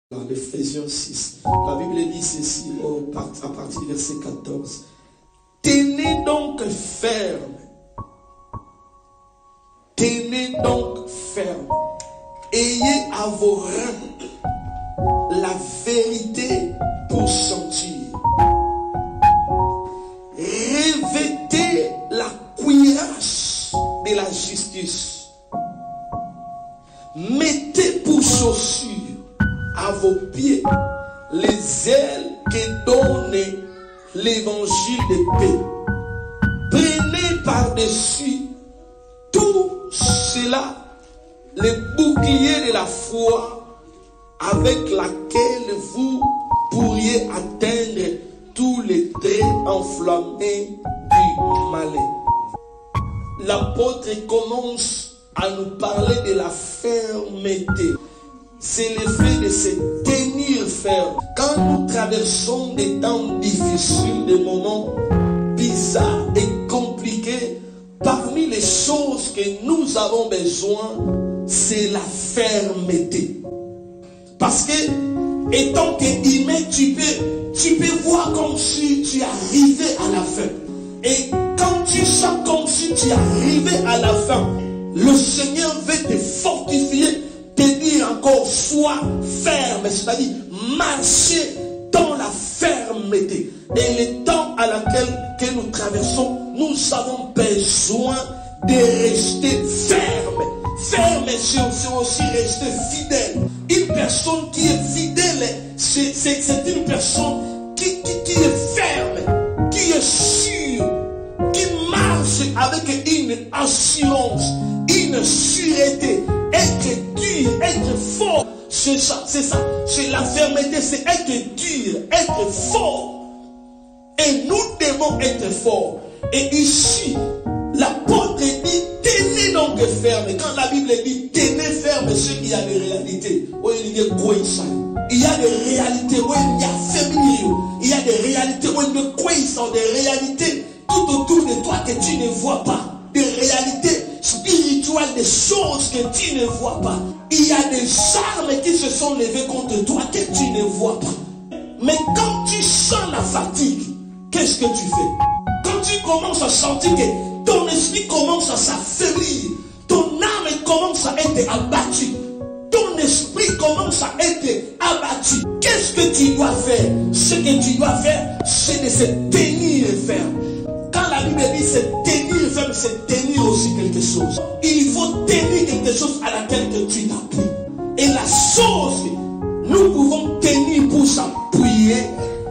Dans l'Éphésiens 6, la Bible dit ceci à partir du verset 14. Tenez donc ferme. Tenez donc ferme. Ayez à vos reins la vérité pour sentir. Revêtez la cuirasse de la justice. Mettez pour chaussures à vos pieds les ailes que donne l'évangile de paix. Prenez par-dessus tout cela le bouclier de la foi avec laquelle vous pourriez atteindre tous les traits enflammés du malin. L'apôtre commence à nous parler de la fermeté. C'est le fait de se tenir ferme. Quand nous traversons des temps difficiles, des moments bizarres et compliqués, parmi les choses que nous avons besoin, c'est la fermeté. Parce que, étant qu'humain, tu peux voir comme si tu arrivais à la fin. Et quand tu sens comme si tu arrivais à la fin, le Seigneur veut te fortifier, te dire encore, sois ferme, c'est-à-dire marcher dans la fermeté. Et le temps à laquelle que nous traversons, nous avons besoin de rester ferme. Ferme, c'est aussi rester fidèle. Une personne qui est fidèle, c'est une personne qui est ferme, qui est sûre, qui marche avec une assurance, une sûreté. Être dur, être fort, c'est ça. C'est la fermeté, c'est être dur, être fort. Et nous devons être forts. Et ici, l'apôtre dit, tenez donc ferme. Quand la Bible dit, tenez ferme, c'est qu'il y a des réalités. Il y a des réalités où il y a féminin. Il y a des réalités où il y a des réalités tout autour de toi que tu ne vois pas. Des réalités spirituelles, des choses que tu ne vois pas. Il y a des armes qui se sont levées contre toi que tu ne vois pas. Mais quand tu sens la fatigue, qu'est-ce que tu fais? Quand tu commences à sentir que ton esprit commence à s'affaiblir, ton âme commence à être abattue, ton esprit commence à être abattu, qu'est-ce que tu dois faire? Ce que tu dois faire, c'est de se tenir ferme. Quand la Bible dit se tenir ferme, c'est tenir aussi quelque chose. Il faut tenir quelque chose à laquelle que tu t'appuies. Et la chose que nous pouvons tenir pour s'appuyer,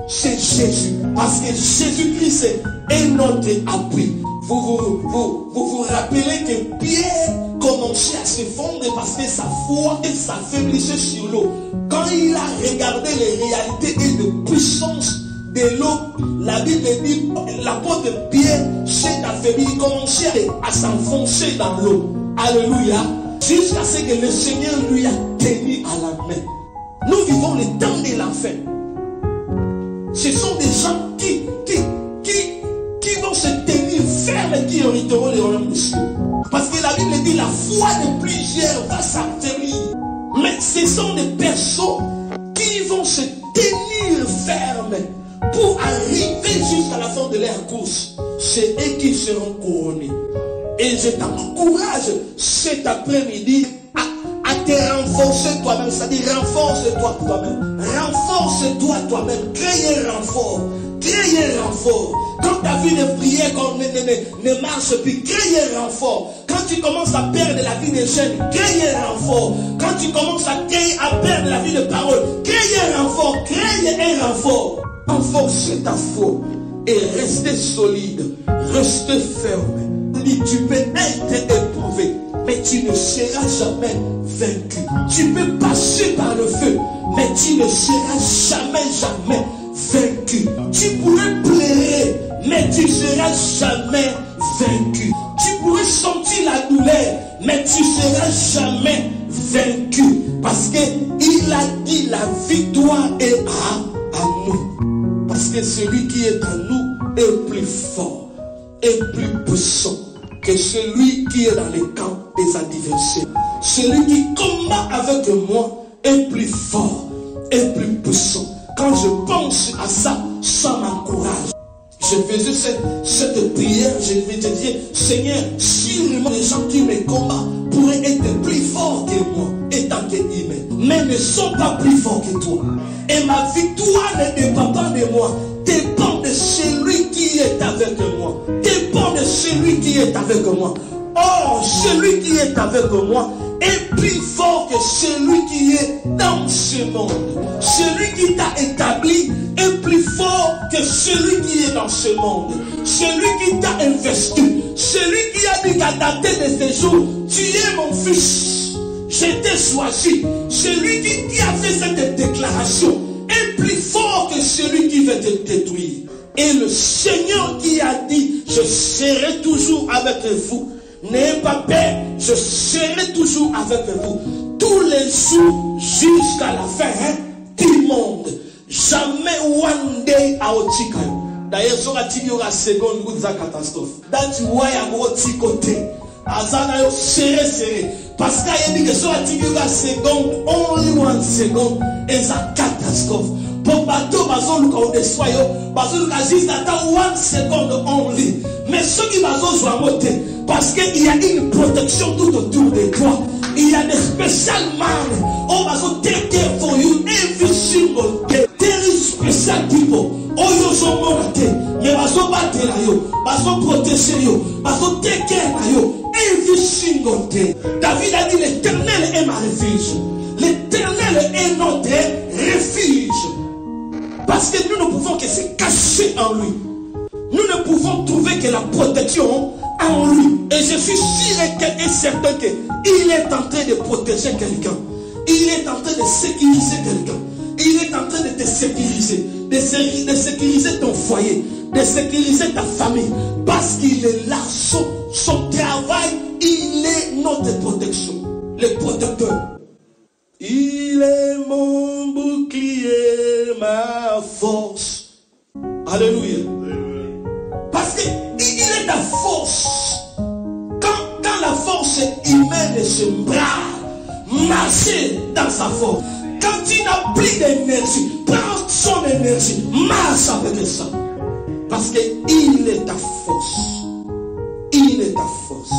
c'est Jésus. Parce que Jésus-Christ est notre appui. Vous rappelez que Pierre commençait à se fondre parce que sa foi s'affaiblissait sur l'eau. Quand il a regardé les réalités et les puissances de l'eau, la Bible dit, l'apôtre Pierre s'est affaibli, il commençait à s'enfoncer dans l'eau. Alléluia. Jusqu'à ce que le Seigneur lui a tenu à la main. Nous vivons le temps de l'enfer. Ce sont des gens qui vont se tenir fermes et qui hériteront les royaumes des cieux. Parce que la Bible dit, la foi de plusieurs va s'affaiblir. Mais ce sont des personnes qui vont se tenir fermes pour arriver jusqu'à la fin de leur course. C'est eux qui seront couronnés. Et je t'encourage cet après-midi à te renforcer toi-même. C'est-à-dire renforce-toi toi-même. Renforce-toi toi-même. Crée un renfort. Crée un renfort. Quand ta vie de prière ne marche plus, crée un renfort. Quand tu commences à perdre la vie des jeunes, crée un renfort. Quand tu commences à perdre la vie de parole, crée un renfort. Crée un renfort. Renforce ta foi et reste solide. Reste ferme. Tu peux être éprouvé, mais tu ne seras jamais vaincu. Tu peux passer par le feu, mais tu ne seras jamais vaincu. Tu pourrais pleurer, mais tu ne seras jamais vaincu. Tu pourrais sentir la douleur, mais tu ne seras jamais vaincu. Parce qu'il a dit la victoire est à nous. Parce que celui qui est en nous est plus fort et plus puissant que celui qui est dans les camps des adversaires. Celui qui combat avec moi est plus fort est plus puissant. Quand je pense à ça, ça m'encourage. Je faisais cette prière, je vais te dire, Seigneur, sûrement les gens qui me combattent pourraient être plus forts que moi, étant qu'humains, mais ne sont pas plus forts que toi. Et ma victoire ne dépend pas de moi, dépend de celui qui est avec moi. Dépend de celui qui est avec moi. Or, celui qui est avec moi est plus fort que celui qui est dans ce monde. Celui qui t'a établi est plus fort que celui qui est dans ce monde. Celui qui t'a investi, celui qui a dit qu'à dater de ces jours, tu es mon fils, je t'ai choisi. Celui qui a fait cette déclaration est plus fort que celui qui veut te détruire. Et le Seigneur qui a dit, je serai toujours avec vous. N'ayez pas peur, je serai toujours avec vous tous les jours jusqu'à la fin du monde. Jamais one day à Otikayo. D'ailleurs, sur la seconde route de la catastrophe. That's why I'm Otikote. Azana yo serré. Parce qu'il y a dit que sur la seconde, only 1 second is a catastrophe. Pour bateau, bazo luka au dessoyo, bazo luka juste attend 1 second only. Mais ceux qui bazo jouent à monter. Parce qu'il y a une protection tout autour de toi. Il y a des special man. Oh, bazo take care for you every single day. There is special people. Oh, yo sont montés. Mais bazo battre la yo, bazo protéger yo, bazo take care la yo every single day. David a dit l'Éternel est ma refuge. L'Éternel est notre refuge. Parce que nous ne pouvons que se cacher en lui. Nous ne pouvons trouver que la protection en lui. Et je suis sûr et certain qu'il est en train de protéger quelqu'un. Il est en train de sécuriser quelqu'un. Il est en train de te sécuriser. De sécuriser ton foyer. De sécuriser ta famille. Parce qu'il est là. Son travail, il est notre protection. Le protecteur. Il est mon bouclier, ma force. Alléluia. Parce qu'il est ta force. Quand la force humaine se brave, marcher dans sa force. Quand tu n'as plus d'énergie, prends son énergie, marche avec ça. Parce qu'il est ta force. Il est ta force.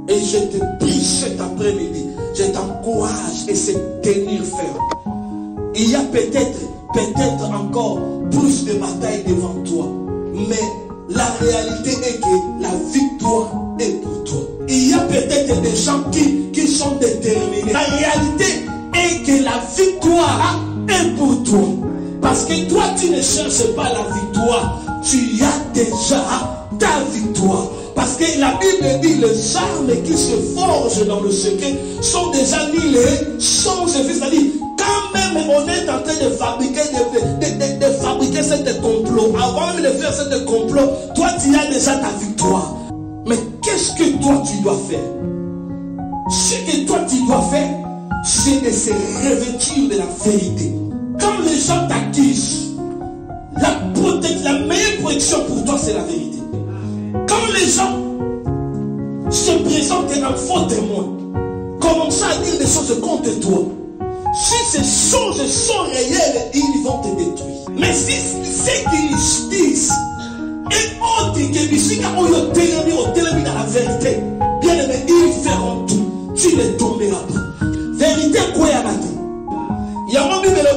Et je te prie cet après-midi, je t'encourage et c'est tenir ferme. Il y a peut-être encore plus de batailles devant toi. Mais la réalité est que la victoire est pour toi. Il y a peut-être des gens qui sont déterminés. La réalité est que la victoire est pour toi. Parce que toi, tu ne cherches pas la victoire. Tu as déjà ta victoire. Parce que la Bible dit les armes qui se forgent dans le secret sont déjà nulles, sont effets. C'est-à-dire, quand même on est en train de fabriquer cette complot, avant même de faire cette complot, toi tu as déjà ta victoire. Mais qu'est-ce que toi tu dois faire? Ce que toi tu dois faire, c'est de se revêtir de la vérité. Quand les gens t'accusent, la meilleure protection pour toi c'est la vérité. Quand les gens se présentent en faux témoin, commencent à dire des choses contre toi. Si ces choses sont réelles, ils vont te détruire. Mais si c'est qu'ils disent, et autres qui disent, dans la vérité, bien aimé, ils feront tout. Tu ne tomberas pas. Vérité, quoi y a il y a mon Bible,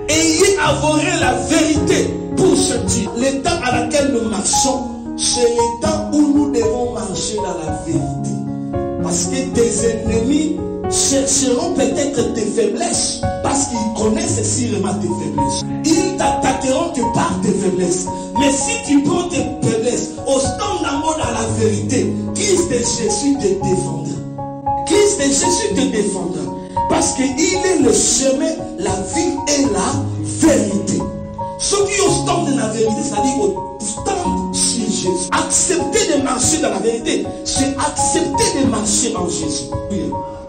ayez avoué la vérité pour ce Dieu. L'état à laquelle nous marchons, c'est le temps où nous devons marcher dans la vérité. Parce que tes ennemis chercheront peut-être tes faiblesses. Parce qu'ils connaissent sûrement tes faiblesses. Ils t'attaqueront que par tes faiblesses. Mais si tu prends tes faiblesses, au stand d'amour dans la vérité, Christ de Jésus te défendra. Christ de Jésus te défendra. Parce qu'il est le chemin, la vie et la vérité. Ceux qui au stand de la vérité, c'est-à-dire au stand sur Jésus. Accepter de marcher dans la vérité, c'est accepter de marcher en Jésus.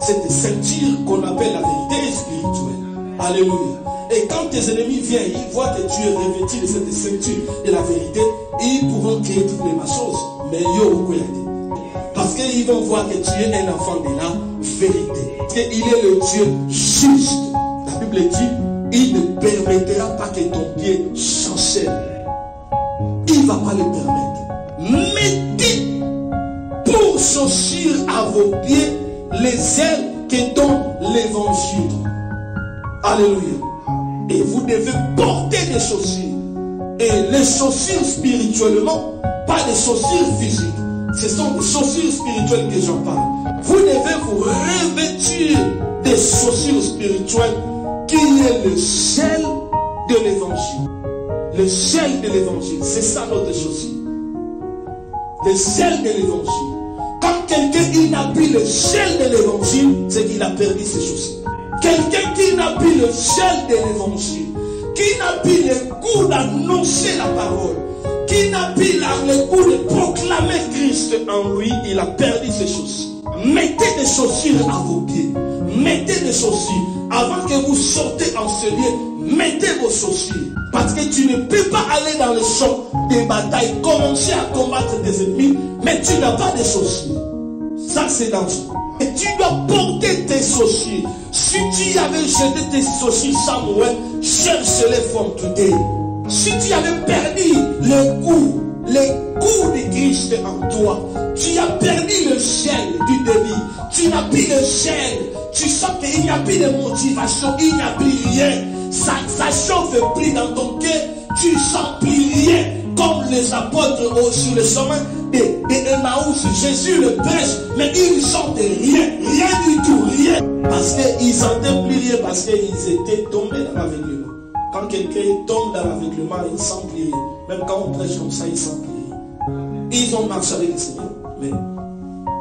Cette ceinture qu'on appelle la vérité spirituelle. Alléluia. Et quand tes ennemis viennent, ils voient que tu es revêtu de cette ceinture de la vérité, ils pourront créer toutes les choses. Mais parce qu'ils vont voir que tu es un enfant de la vérité. Parce qu'il est le Dieu juste. La Bible dit, pas que ton pied chancelle. Il ne va pas le permettre. Mettez pour chaussures à vos pieds les ailes que donne l'évangile. Alléluia. Et vous devez porter des chaussures. Et les chaussures spirituellement, pas des chaussures physiques. Ce sont des chaussures spirituelles que j'en parle. Vous devez vous revêtir des chaussures spirituelles qui est le sel de l'évangile. Le sel de l'évangile, c'est ça notre chaussure. Le sel de l'évangile. Quand quelqu'un n'a plus le sel de l'évangile, c'est qu'il a perdu ses chaussures. Quelqu'un qui n'a plus le sel de l'évangile, qui n'a plus le goût d'annoncer la parole, qui n'a plus le goût de proclamer Christ en lui, il a perdu ses chaussures. Mettez des chaussures à vos pieds. Mettez des chaussures. Avant que vous sortez en ce lieu, mettez vos chaussures. Parce que tu ne peux pas aller dans le champ des batailles, commencer à combattre des ennemis, mais tu n'as pas de chaussures. Ça, c'est dangereux. Et tu dois porter tes chaussures. Si tu avais jeté tes chaussures Samuel, cherche-les from today. Si tu avais perdu le goût de Christ en toi, tu as perdu le gel du délit. Tu n'as plus le gel. Tu sens qu'il n'y a plus de motivation, il n'y a plus rien. Ça chauffe plus dans ton cœur. Tu ne sens plus rien. Comme les apôtres sur le chemin d'Emmaüs, Jésus le prêche, mais ils ne sentent rien du tout, rien. Parce qu'ils ne sentaient plus rien, parce qu'ils étaient tombés dans l'aveuglement. Quand quelqu'un tombe dans l'aveuglement, il ne sent plus rien. Même quand on prêche comme ça, il ne sent plus rien. Ils ont marché avec le Seigneur, mais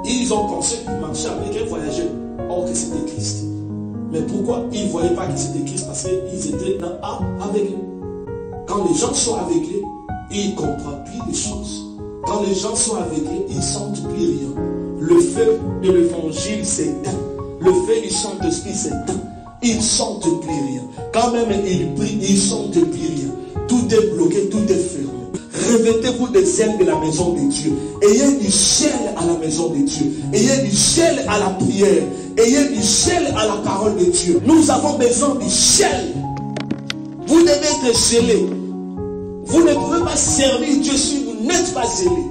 ils ont pensé qu'ils marchaient avec un voyageur, or que c'était Christ. Mais pourquoi ils ne voyaient pas que c'était Christ? Parce qu'ils étaient aveuglés. Quand les gens sont aveuglés, ils ne comprennent plus les choses. Quand les gens sont aveuglés, ils ne sentent plus rien. Le feu de l'évangile s'éteint. Le feu du Saint-Esprit s'éteint. Ils ne sentent plus rien. Quand même ils prient, ils ne sentent plus rien. Tout est bloqué, tout est fermé. Revêtez-vous des ailes de la maison de Dieu. Ayez du sel à la maison de Dieu. Ayez du sel à la prière. Ayez du sel à la parole de Dieu. Nous avons besoin du sel. Vous devez être scellé. Vous ne pouvez pas servir Dieu si vous n'êtes pas zélé.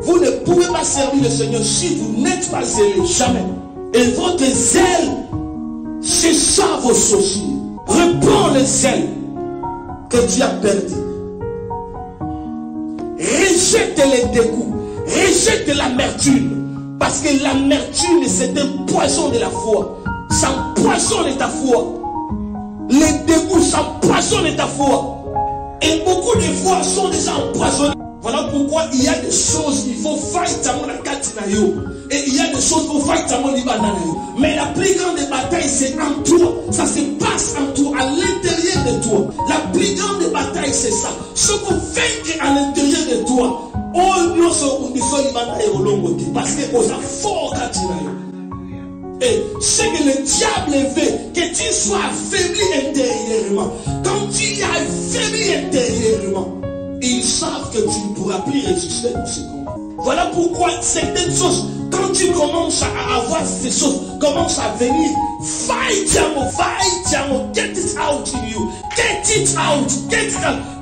Vous ne pouvez pas servir le Seigneur si vous n'êtes pas zélé. Jamais. Et votre zèle, c'est ça vos chaussures. Reprends le zèle que tu as perdu. Rejette les dégoûts. Rejette l'amertume. Parce que l'amertume, c'est un poison de la foi. Ça empoisonne ta foi. Les dégoûts, ça empoisonne ta foi. Et beaucoup de fois sont déjà empoisonnés. Voilà pourquoi il y a des choses qu'il faut faire. Et il y a des choses qu'il faut faire. Mais la plus grande bataille, c'est en toi. Ça se passe en toi, à l'intérieur de toi. La plus grande bataille, c'est ça. Ce qu'on fait à l'intérieur de toi. Parce que vous êtes fort quand et ce que le diable veut, que tu sois affaibli intérieurement. Quand tu es affaibli intérieurement, ils savent que tu ne pourras plus résister dans ce combat. Voilà pourquoi certaines choses, quand tu commences à avoir ces choses, commencent à venir, fight, get it out in you, get it out.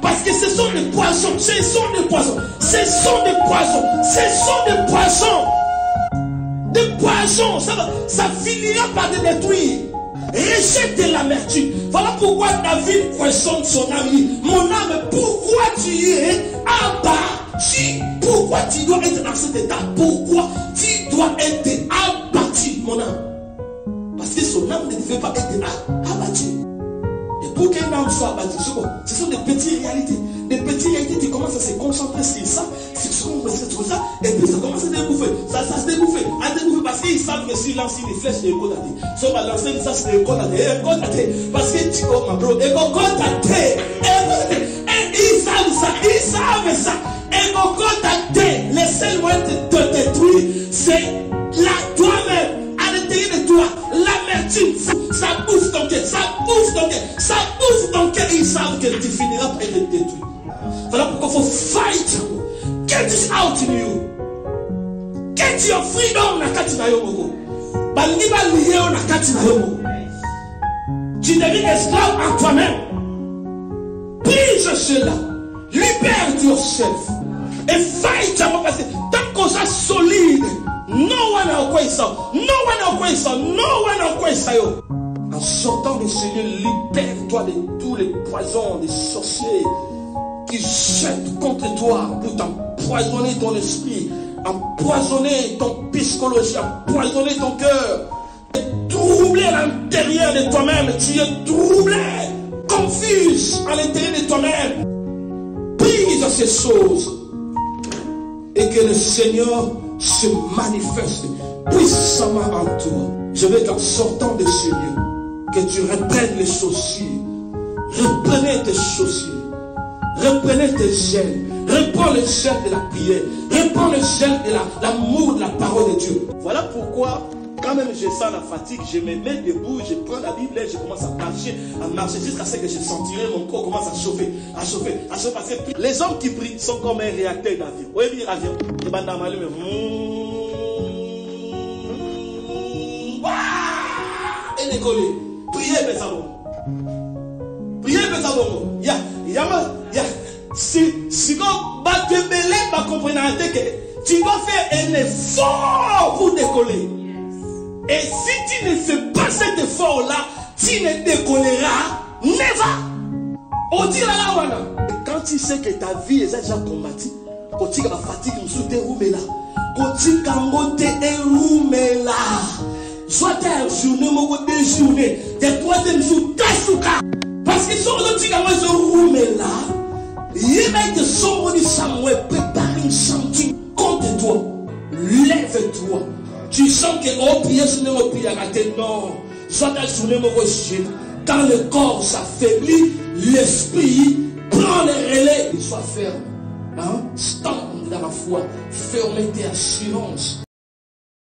Parce que ce sont des poisons, ce sont des poisons. Des poisons, ça finira par te détruire. Rejette l'amertume. Voilà pourquoi David questionne son ami. Mon âme, pourquoi tu es abattu? Pourquoi tu dois être dans cet état? Pourquoi tu dois être abattu, mon âme? Parce que son âme ne devait pas être abattue. Et pour qu'un âme soit abattue, ce sont des petites réalités. Des petites réalités, tu commences à se concentrer sur ça. Et puis ça commence à débouffer. Ça se débouffer. Parce qu'ils savent que s'ils lancent des flèches, ils vont à si on va lancer ça, c'est des parce que tu vois, ma bro, ils savent ça. Les seuls moyens de te détruire, c'est là, toi-même, à l'intérieur de toi, l'amertume, ça bouffe ton cœur, ça bouffe ton cœur, ils savent que tu finiras par être détruit. Voilà pourquoi il faut fight. Get it out in you. Get your freedom nakati na yo moko. Balingi balié nakati na yo moko. Tu deviens esclave en toi-même. Brise cela. Libère yourself. Et fight parce que tant qu'on est solide, no one a quoi ça. No one a quoi ça. No one a quoi ça. En sortant du Seigneur, libère-toi de tous les poisons des sorciers qui jettent contre toi pour t'empoisonner ton esprit, empoisonner ton psychologie, empoisonner ton cœur, troubler à l'intérieur de toi-même. Tu es troublé, confus à l'intérieur de toi-même. Brise ces choses et que le Seigneur se manifeste puissamment en toi. Je veux qu'en sortant de ce lieu, que tu reprennes les chaussures, reprenez tes chaussures, reprenez tes gènes, reprends le gel de la prière, reprends le gel de l'amour de la parole de Dieu. Voilà pourquoi, quand même je sens la fatigue, je me mets debout, je prends la Bible et je commence à marcher jusqu'à ce que je sentirai mon corps commence à chauffer, parce que les hommes qui prient sont comme un réacteur d'avion. Vous voyez l'avion, et décoller. Priez, mais ça bon. Priez, mais ça bon. Si on va te mêler, va comprendre que tu dois faire un effort pour décoller. Et si tu ne fais pas cet effort-là, tu ne décolleras never. On dit là, et quand tu sais que ta vie est déjà combattue, quand tu as la fatigue, tu te roules là. Quand tu as là. Soit ta journée, mon déjeuner, des troisième jour, parce qu'ils sont là, ils sont roulés là. Les mecs de son mot Samuel prépare une chantier contre toi. Lève-toi. Tu sens que oh prière sur le prière raté. Non. Soit ta journée, mon rejet. Quand le corps s'affaiblit, l'esprit prend les relais. Sois ferme. Stand dans la foi. Ferme tes assurances.